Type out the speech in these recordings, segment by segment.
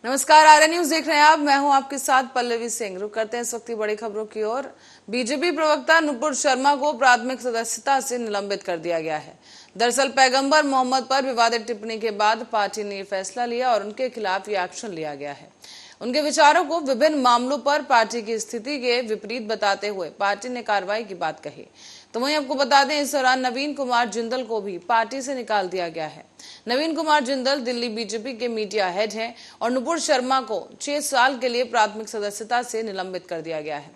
नमस्कार, आर्य न्यूज देख रहे हैं आप। मैं हूं आपके साथ पल्लवी सिंह। रुक करते हैं इस वक्त की बड़ी खबरों की ओर। बीजेपी प्रवक्ता नुपुर शर्मा को प्राथमिक सदस्यता से निलंबित कर दिया गया है। दरअसल पैगंबर मोहम्मद पर विवादित टिप्पणी के बाद पार्टी ने फैसला लिया और उनके खिलाफ ये एक्शन लिया गया है। उनके विचारों को विभिन्न मामलों पर पार्टी की स्थिति के विपरीत बताते हुए पार्टी ने कार्रवाई की बात कही। तो वहीं आपको बता दें, इस दौरान नवीन कुमार जिंदल को भी पार्टी से निकाल दिया गया है। नवीन कुमार जिंदल दिल्ली बीजेपी के मीडिया हेड हैं और नुपुर शर्मा को 6 साल के लिए प्राथमिक सदस्यता से निलंबित कर दिया गया है।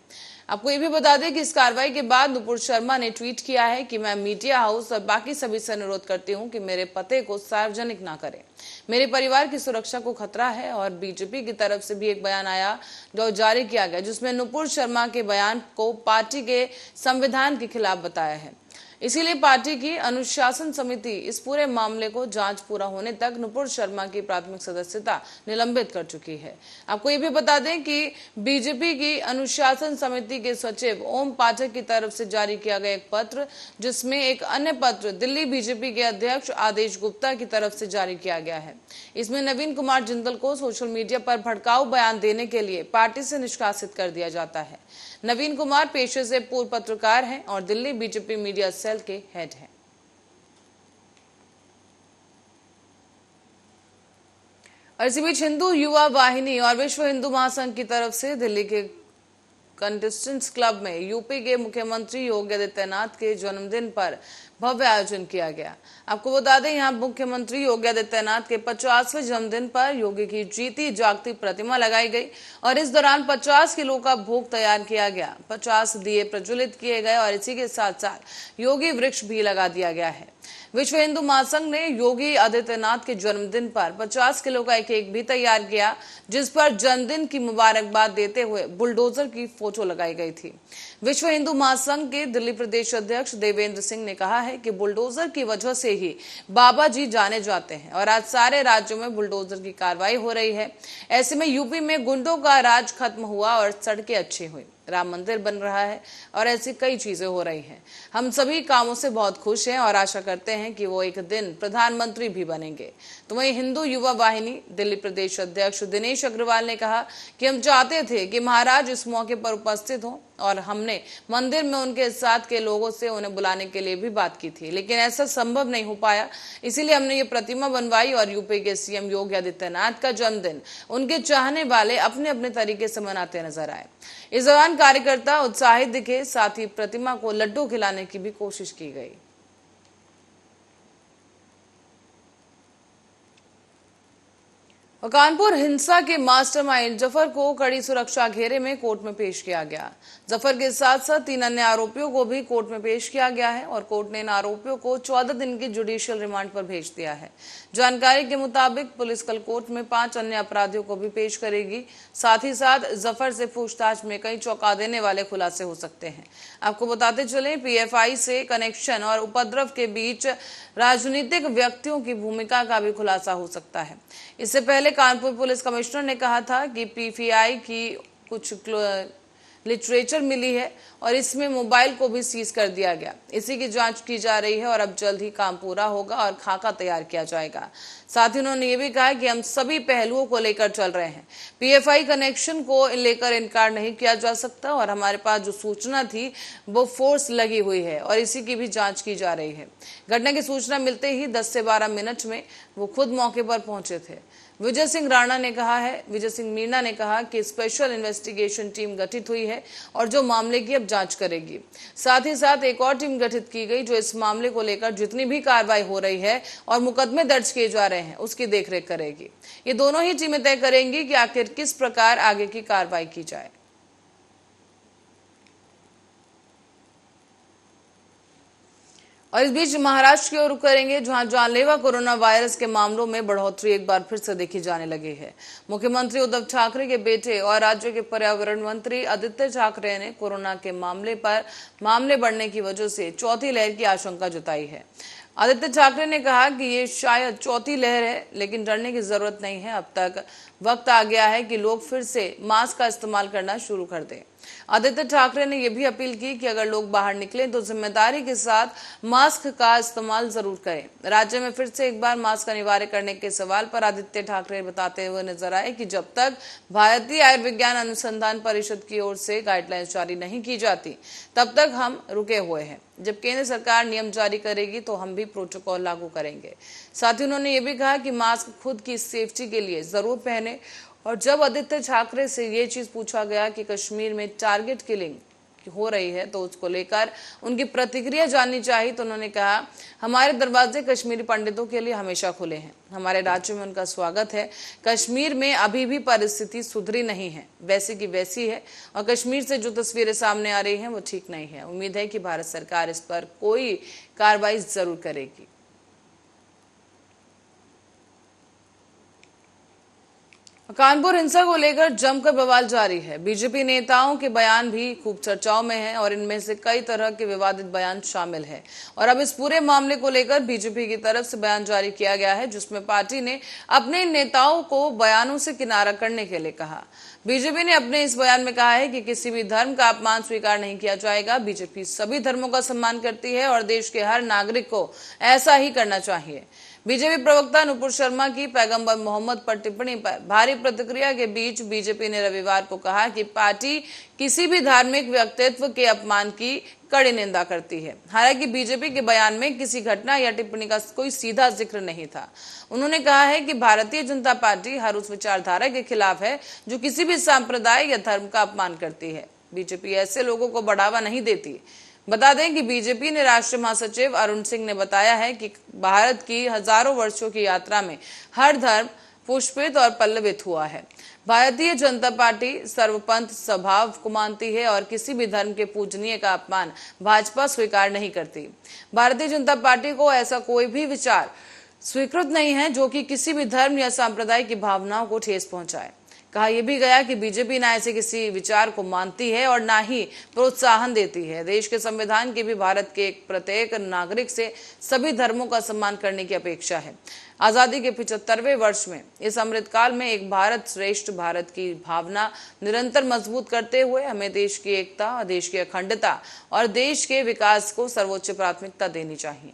आपको ये भी बता दें कि इस कार्रवाई के बाद नुपुर शर्मा ने ट्वीट किया है कि मैं मीडिया हाउस और बाकी सभी से अनुरोध करती हूं कि मेरे पते को सार्वजनिक ना करें। मेरे परिवार की सुरक्षा को खतरा है। और बीजेपी की तरफ से भी एक बयान आया जो जारी किया गया, जिसमें नुपुर शर्मा के बयान को पार्टी के संविधान के खिलाफ बताया है। इसीलिए पार्टी की अनुशासन समिति इस पूरे मामले को जांच पूरा होने तक नुपुर शर्मा की प्राथमिक सदस्यता निलंबित कर चुकी है। आपको ये भी बता दें कि बीजेपी की अनुशासन समिति के सचिव ओम पाठक की तरफ से जारी किया गया एक पत्र, जिसमें एक अन्य पत्र दिल्ली बीजेपी के अध्यक्ष आदेश गुप्ता की तरफ से जारी किया गया है। इसमें नवीन कुमार जिंदल को सोशल मीडिया पर भड़काऊ बयान देने के लिए पार्टी से निष्कासित कर दिया जाता है। नवीन कुमार पेशे से पूर्व पत्रकार हैं और दिल्ली बीजेपी मीडिया सेल के हेड हैं। और इसी बीच हिंदू युवा वाहिनी और विश्व हिंदू महासंघ की तरफ से दिल्ली के कंटेस्टेंट्स क्लब में यूपी के मुख्यमंत्री योगी आदित्यनाथ के जन्मदिन पर भव्य आयोजन किया गया। आपको बता दें, यहां मुख्यमंत्री योगी आदित्यनाथ के 50वें जन्मदिन पर योगी की जीती जागती प्रतिमा लगाई गई और इस दौरान 50 किलो का भोग तैयार किया गया। 50 दिए प्रज्वलित किए गए और इसी के साथ साथ योगी वृक्ष भी लगा दिया गया है। विश्व हिंदू महासंघ ने योगी आदित्यनाथ के जन्मदिन पर 50 किलो का एक केक भी तैयार किया, जिस पर जन्मदिन की मुबारकबाद देते हुए बुलडोजर की फोटो लगाई गई थी। विश्व हिंदू महासंघ के दिल्ली प्रदेश अध्यक्ष देवेंद्र सिंह ने कहा है कि बुलडोजर की वजह से ही बाबा जी जाने जाते हैं और आज सारे राज्यों में बुलडोजर की कार्रवाई हो रही है। ऐसे में यूपी में गुंडों का राज खत्म हुआ और सड़कें अच्छी हुई, राम मंदिर बन रहा है और ऐसी कई चीजें हो रही हैं। हम सभी कामों से बहुत खुश हैं और आशा करते हैं कि वो एक दिन प्रधानमंत्री भी बनेंगे। तो वहीं हिंदू युवा वाहिनी दिल्ली प्रदेश अध्यक्ष दिनेश अग्रवाल ने कहा कि हम चाहते थे कि महाराज इस मौके पर उपस्थित हों और हमने मंदिर में उनके साथ के लोगों से उन्हें बुलाने के लिए भी बात की थी, लेकिन ऐसा संभव नहीं हो पाया। इसीलिए हमने ये प्रतिमा बनवाई और यूपी के सीएम योगी आदित्यनाथ का जन्मदिन उनके चाहने वाले अपने अपने तरीके से मनाते नजर आए। इस दौरान कार्यकर्ता उत्साहित दिखे, साथ ही प्रतिमा को लड्डू खिलाने की भी कोशिश की गई। कानपुर हिंसा के मास्टरमाइंड जफर को कड़ी सुरक्षा घेरे में कोर्ट में पेश किया गया। जफर के साथ साथ 3 अन्य आरोपियों को भी कोर्ट में पेश किया गया है और कोर्ट ने इन आरोपियों को 14 दिन की जुडिशियल रिमांड पर भेज दिया है। जानकारी के मुताबिक पुलिस कल कोर्ट में 5 अन्य अपराधियों को भी पेश करेगी। साथ ही साथ जफर से पूछताछ में कई चौंका देने वाले खुलासे हो सकते हैं। आपको बताते चले, पीएफआई से कनेक्शन और उपद्रव के बीच राजनीतिक व्यक्तियों की भूमिका का भी खुलासा हो सकता है। इससे पहले कानपुर पुलिस कमिश्नर ने कहा था कि पीएफआई की कुछ लिटरेचर मिली है और इसमें मोबाइल को भी सीज कर दिया गया। इसी की जांच की जा रही है और अब जल्द ही काम पूरा होगा और खाका तैयार किया जाएगा। साथ ही उन्होंने ये भी कहा कि हम सभी पहलुओं को लेकर चल रहे हैं। पीएफआई कनेक्शन को लेकर इनकार नहीं किया जा सकता और हमारे पास जो सूचना थी वो फोर्स लगी हुई है और इसी की भी जांच की जा रही है। घटना की सूचना मिलते ही 10 से 12 मिनट में वो खुद मौके पर पहुंचे थे। विजय सिंह मीणा ने कहा कि स्पेशल इन्वेस्टिगेशन टीम गठित हुई है और जो मामले की अब जांच करेगी। साथ ही साथ एक और टीम गठित की गई जो इस मामले को लेकर जितनी भी कार्रवाई हो रही है और मुकदमे दर्ज किए जा रहे हैं उसकी देखरेख करेगी। ये दोनों ही टीमें तय करेंगी कि आखिर किस प्रकार आगे की कार्रवाई की जाए। और इस बीच महाराष्ट्र की ओर रुख करेंगे, जहां जानलेवा कोरोना वायरस के मामलों में बढ़ोतरी एक बार फिर से देखी जाने लगी है। मुख्यमंत्री उद्धव ठाकरे के बेटे और राज्य के पर्यावरण मंत्री आदित्य ठाकरे ने कोरोना के मामले बढ़ने की वजह से चौथी लहर की आशंका जताई है। आदित्य ठाकरे ने कहा कि ये शायद चौथी लहर है, लेकिन डरने की जरूरत नहीं है। अब तक वक्त आ गया है कि लोग फिर से मास्क का इस्तेमाल करना शुरू कर दें। आदित्य ठाकरे ने यह भी अपील की कि अगर लोग बाहर निकलें तो जिम्मेदारी के साथ मास्क का इस्तेमाल जरूर करें। राज्य में फिर से एक बार मास्क अनिवार्य करने के सवाल पर आदित्य ठाकरे बताते हुए नजर आए कि जब तक भारतीय आयुर्विज्ञान अनुसंधान परिषद की ओर से गाइडलाइंस जारी नहीं की जाती तब तक हम रुके हुए हैं। जब केंद्र सरकार नियम जारी करेगी तो हम भी प्रोटोकॉल लागू करेंगे। साथ ही उन्होंने ये भी कहा कि मास्क खुद की सेफ्टी के लिए जरूर पहने। और जब आदित्य ठाकरे से ये चीज पूछा गया कि कश्मीर में टारगेट किलिंग हो रही है तो उसको लेकर उनकी प्रतिक्रिया जाननी चाहिए, तो उन्होंने कहा, हमारे दरवाजे कश्मीरी पंडितों के लिए हमेशा खुले हैं। हमारे राज्य में उनका स्वागत है। कश्मीर में अभी भी परिस्थिति सुधरी नहीं है, वैसी की वैसी है और कश्मीर से जो तस्वीरें सामने आ रही हैं वो ठीक नहीं है। उम्मीद है कि भारत सरकार इस पर कोई कार्रवाई जरूर करेगी। कानपुर हिंसा को लेकर जमकर बवाल जारी है। बीजेपी नेताओं के बयान भी खूब चर्चाओं में हैं और इनमें से कई तरह के विवादित बयान शामिल हैं। और अब इस पूरे मामले को लेकर बीजेपी की तरफ से बयान जारी किया गया है, जिसमें पार्टी ने अपने नेताओं को बयानों से किनारा करने के लिए कहा। बीजेपी ने अपने इस बयान में कहा है कि किसी भी धर्म का अपमान स्वीकार नहीं किया जाएगा। बीजेपी सभी धर्मों का सम्मान करती है और देश के हर नागरिक को ऐसा ही करना चाहिए। बीजेपी प्रवक्ता नुपुर शर्मा की पैगंबर मोहम्मद पर टिप्पणी पर भारी प्रतिक्रिया के बीच बीजेपी ने रविवार को कहा कि पार्टी किसी भी धार्मिक व्यक्तित्व के अपमान की कड़ी निंदा करती है। हालांकि बीजेपी के बयान में किसी घटना या टिप्पणी का कोई सीधा जिक्र नहीं था। उन्होंने कहा है कि भारतीय जनता पार्टी हर उस विचारधारा के खिलाफ है जो किसी भी संप्रदाय या धर्म का अपमान करती है। बीजेपी ऐसे लोगों को बढ़ावा नहीं देती। बता दें कि बीजेपी ने राष्ट्रीय महासचिव अरुण सिंह ने बताया है कि भारत की हजारों वर्षों की यात्रा में हर धर्म पुष्पित और पल्लवित हुआ है। भारतीय जनता पार्टी सर्वपंथ स्वभाव को मानती है और किसी भी धर्म के पूजनीय का अपमान भाजपा स्वीकार नहीं करती। भारतीय जनता पार्टी को ऐसा कोई भी विचार स्वीकृत नहीं है जो कि किसी भी धर्म या संप्रदाय की भावनाओं को ठेस पहुंचाए। कहा यह भी गया कि बीजेपी ना ऐसे किसी विचार को मानती है और ना ही प्रोत्साहन देती है। देश के संविधान की भी भारत के प्रत्येक नागरिक से सभी धर्मों का सम्मान करने की अपेक्षा है। आजादी के 75वें वर्ष में इस अमृतकाल में एक भारत श्रेष्ठ भारत की भावना निरंतर मजबूत करते हुए हमें देश की एकता, देश की अखंडता और देश के विकास को सर्वोच्च प्राथमिकता देनी चाहिए।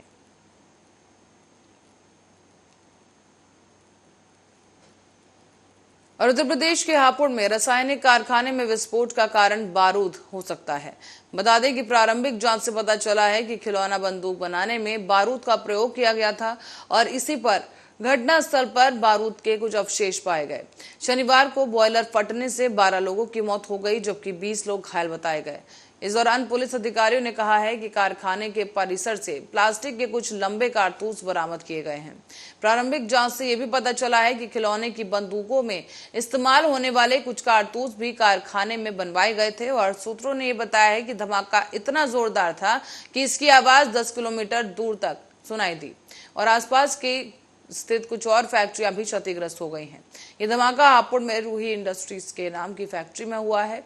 और उत्तर प्रदेश के हापुड़ में रासायनिक कारखाने में विस्फोट का कारण बारूद हो सकता है। बता दें कि प्रारंभिक जांच से पता चला है कि खिलौना बंदूक बनाने में बारूद का प्रयोग किया गया था और इसी पर घटना स्थल पर बारूद के कुछ अवशेष पाए गए। शनिवार को बॉयलर फटने से 12 लोगों की मौत हो गई, जबकि 20 लोग घायल बताए गए। इस दौरान पुलिस अधिकारियों ने कहा है कि कारखाने के परिसर से प्लास्टिक के कुछ लंबे कारतूस बरामद किए गए हैं। प्रारंभिक जांच से यह भी पता चला है कि खिलौने की बंदूकों में इस्तेमाल होने वाले कुछ कारतूस भी कारखाने में बनवाए गए थे और सूत्रों ने यह बताया है कि धमाका इतना जोरदार था कि इसकी आवाज 10 किलोमीटर दूर तक सुनाई दी और आसपास के स्थित कुछ और फैक्ट्रियां भी क्षतिग्रस्त हो गई हैं। यह धमाका हापुड़ में रूही इंडस्ट्रीज के नाम की फैक्ट्री में हुआ है।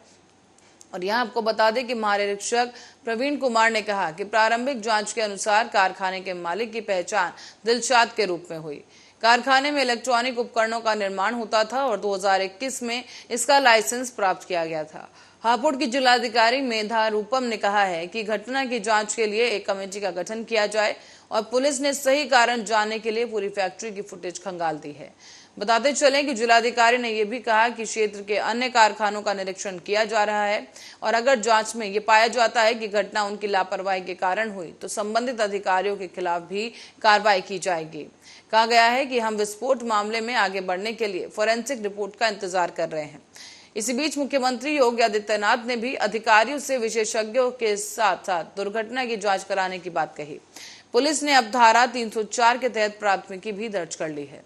और यहाँ आपको बता दें कि महानिरीक्षक प्रवीण कुमार ने कहा कि प्रारंभिक जांच के अनुसार कारखाने के मालिक की पहचान दिलशाद के रूप में हुई। कारखाने में इलेक्ट्रॉनिक उपकरणों का निर्माण होता था और 2021 में इसका लाइसेंस प्राप्त किया गया था। हापुड़ की जिलाधिकारी मेधा रूपम ने कहा है कि घटना की जांच के लिए एक कमेटी का गठन किया जाए और पुलिस ने सही कारण जानने के लिए पूरी फैक्ट्री की फुटेज खंगाल दी है। बताते चलें कि जिलाधिकारी ने यह भी कहा कि क्षेत्र के अन्य कारखानों का निरीक्षण किया जा रहा है और अगर जांच में यह पाया जाता है कि घटना उनकी लापरवाही के कारण हुई तो संबंधित अधिकारियों के खिलाफ भी कार्रवाई की जाएगी। कहा गया है कि हम विस्फोट मामले में आगे बढ़ने के लिए फोरेंसिक रिपोर्ट का इंतजार कर रहे हैं। इसी बीच मुख्यमंत्री योगी आदित्यनाथ ने भी अधिकारियों से विशेषज्ञों के साथ साथ दुर्घटना की जांच कराने की बात कही। पुलिस ने अब धारा 304 के तहत प्राथमिकी भी दर्ज कर ली है।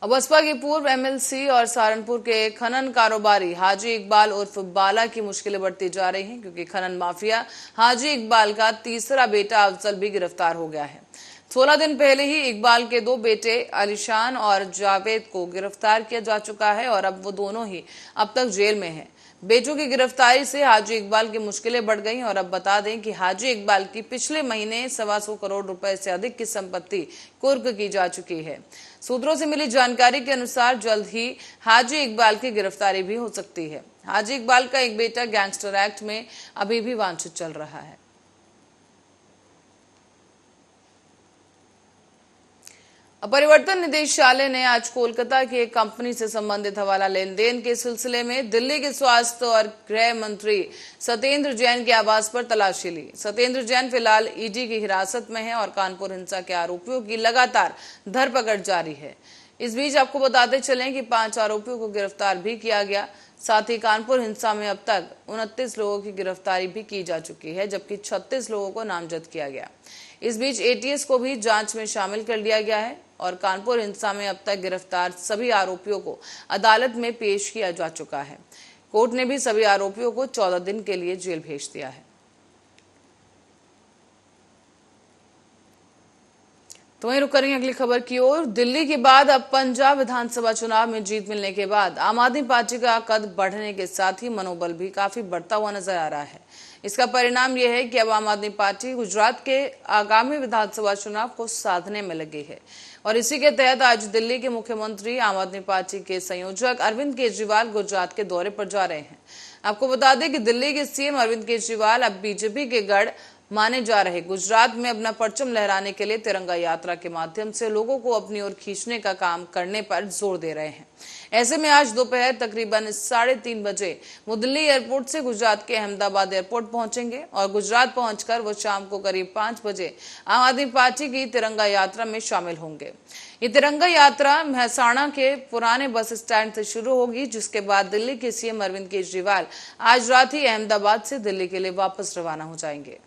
बसपा के पूर्व एमएलसी और सहारनपुर के खनन कारोबारी हाजी इकबाल उर्फ बाला की मुश्किलें बढ़ती जा रही हैं, क्योंकि खनन माफिया हाजी इकबाल का तीसरा बेटा अफजल भी गिरफ्तार हो गया है। 16 दिन पहले ही इकबाल के 2 बेटे अलीशान और जावेद को गिरफ्तार किया जा चुका है और अब वो दोनों ही अब तक जेल में हैं। बेटों की गिरफ्तारी से हाजी इकबाल की मुश्किलें बढ़ गईं और अब बता दें कि हाजी इकबाल की पिछले महीने 125 करोड़ रुपए से अधिक की संपत्ति कुर्क की जा चुकी है। सूत्रों से मिली जानकारी के अनुसार जल्द ही हाजी इकबाल की गिरफ्तारी भी हो सकती है। हाजी इकबाल का एक बेटा गैंगस्टर एक्ट में अभी भी वांछित चल रहा है। परिवर्तन निदेशालय ने आज कोलकाता की एक कंपनी से संबंधित हवाला लेन देन के सिलसिले में दिल्ली के स्वास्थ्य और गृह मंत्री सत्येंद्र जैन के आवास पर तलाशी ली। सत्येंद्र जैन फिलहाल ईडी की हिरासत में है और कानपुर हिंसा के आरोपियों की लगातार धरपकड़ जारी है। इस बीच आपको बताते चलें कि 5 आरोपियों को गिरफ्तार भी किया गया। साथ ही कानपुर हिंसा में अब तक 29 लोगों की गिरफ्तारी भी की जा चुकी है, जबकि 36 लोगों को नामजद किया गया। इस बीच एटीएस को भी जांच में शामिल कर लिया गया है और कानपुर हिंसा में अब तक गिरफ्तार सभी आरोपियों को अदालत में पेश किया जा चुका है। कोर्ट ने भी सभी आरोपियों को 14 दिन के लिए जेल भेज दिया है। तो वहीं रुक करेंगे अगली खबर की ओर। दिल्ली के बाद अब पंजाब विधानसभा चुनाव में जीत मिलने के बाद आम आदमी पार्टी का कद बढ़ने के साथ ही मनोबल भी काफी बढ़ता हुआ नजर आ रहा है। इसका परिणाम यह है कि अब आम आदमी पार्टी गुजरात के आगामी विधानसभा चुनाव को साधने में लगी है और इसी के तहत आज दिल्ली के मुख्यमंत्री आम आदमी पार्टी के संयोजक अरविंद केजरीवाल गुजरात के दौरे पर जा रहे हैं। आपको बता दें कि दिल्ली के सीएम अरविंद केजरीवाल अब बीजेपी के गढ़ माने जा रहे गुजरात में अपना परचम लहराने के लिए तिरंगा यात्रा के माध्यम से लोगों को अपनी ओर खींचने का काम करने पर जोर दे रहे हैं। ऐसे में आज दोपहर तकरीबन 3:30 बजे वो दिल्ली एयरपोर्ट से गुजरात के अहमदाबाद एयरपोर्ट पहुंचेंगे और गुजरात पहुंचकर वो शाम को करीब 5 बजे आम आदमी पार्टी की तिरंगा यात्रा में शामिल होंगे। ये तिरंगा यात्रा महसाणा के पुराने बस स्टैंड से शुरू होगी, जिसके बाद दिल्ली के सीएम अरविंद केजरीवाल आज रात ही अहमदाबाद से दिल्ली के लिए वापस रवाना हो जाएंगे।